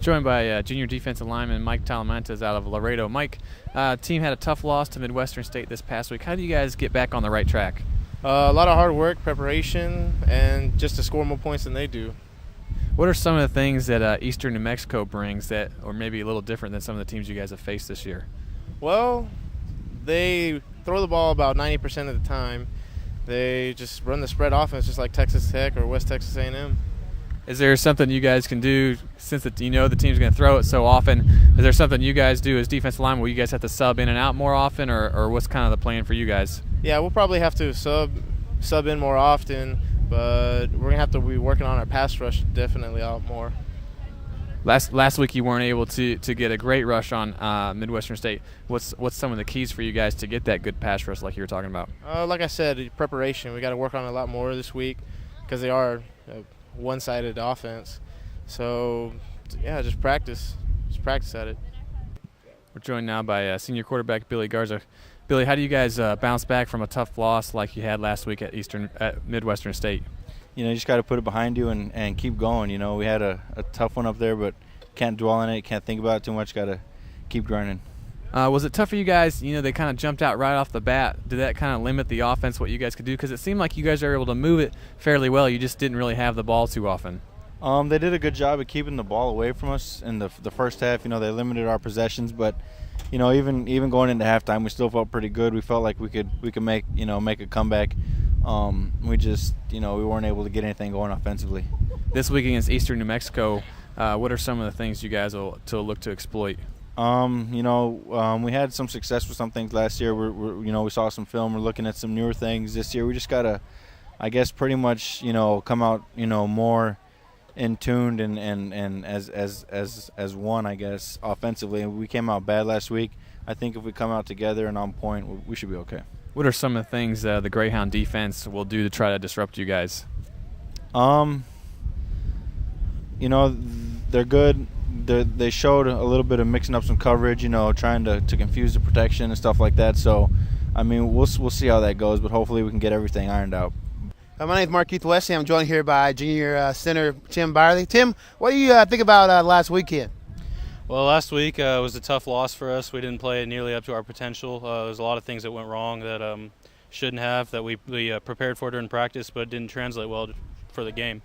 Joined by junior defensive lineman Mike Talamantez out of Laredo. Mike, team had a tough loss to Midwestern State this past week. How do you guys get back on the right track? A lot of hard work, preparation, and just to score more points than they do. What are some of the things that Eastern New Mexico brings that are maybe a little different than some of the teams you guys have faced this year? Well, they throw the ball about 90% of the time. They just run the spread offense just like Texas Tech or West Texas A&M. Is there something you guys can do since the team's going to throw it so often? Is there something you guys do as defensive line where you guys have to sub in and out more often, or what's kind of the plan for you guys? Yeah, we'll probably have to sub in more often, but we're going to have to be working on our pass rush definitely a lot more. Last week you weren't able to get a great rush on Midwestern State. What's some of the keys for you guys to get that good pass rush like you were talking about? Like I said, preparation. We got to work on it a lot more this week because they are one-sided offense. So, yeah, just practice. Just practice at it. We're joined now by senior quarterback Billy Garza. Billy, how do you guys bounce back from a tough loss like you had last week at Midwestern State? You just got to put it behind you and keep going. We had a tough one up there, but can't dwell on it, can't think about it too much, got to keep grinding. Was it tough for you guys? They kind of jumped out right off the bat. Did that kind of limit the offense, what you guys could do? Because it seemed like you guys were able to move it fairly well. You just didn't really have the ball too often. They did a good job of keeping the ball away from us in the first half. They limited our possessions, but even going into halftime, we still felt pretty good. We felt like we could make a comeback. We just we weren't able to get anything going offensively. This week against Eastern New Mexico, what are some of the things you guys will look to exploit? We had some success with some things last year. We saw some film. We're looking at some newer things this year. We just gotta, I guess, pretty much come out more in tuned and as one, I guess, offensively. We came out bad last week. I think if we come out together and on point, we should be okay. What are some of the things the Greyhound defense will do to try to disrupt you guys? They're good. They showed a little bit of mixing up some coverage, trying to confuse the protection and stuff like that. So, we'll see how that goes, but hopefully we can get everything ironed out. My name is Markeith Wesley. I'm joined here by junior center Tim Byerly. Tim, what do you think about last weekend? Well, last week was a tough loss for us. We didn't play nearly up to our potential. There's a lot of things that went wrong that shouldn't have, that we prepared for during practice, but didn't translate well for the game.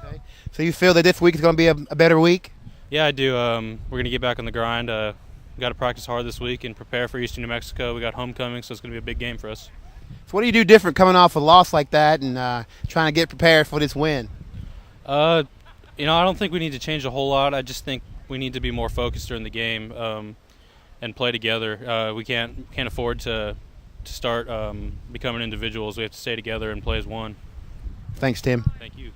Okay. So you feel that this week is going to be a better week? Yeah, I do. We're going to get back on the grind. We got to practice hard this week and prepare for Eastern New Mexico. We got homecoming, so it's going to be a big game for us. So what do you do different coming off a loss like that and trying to get prepared for this win? I don't think we need to change a whole lot. I just think we need to be more focused during the game and play together. We can't afford to start becoming individuals. We have to stay together and play as one. Thanks, Tim. Thank you.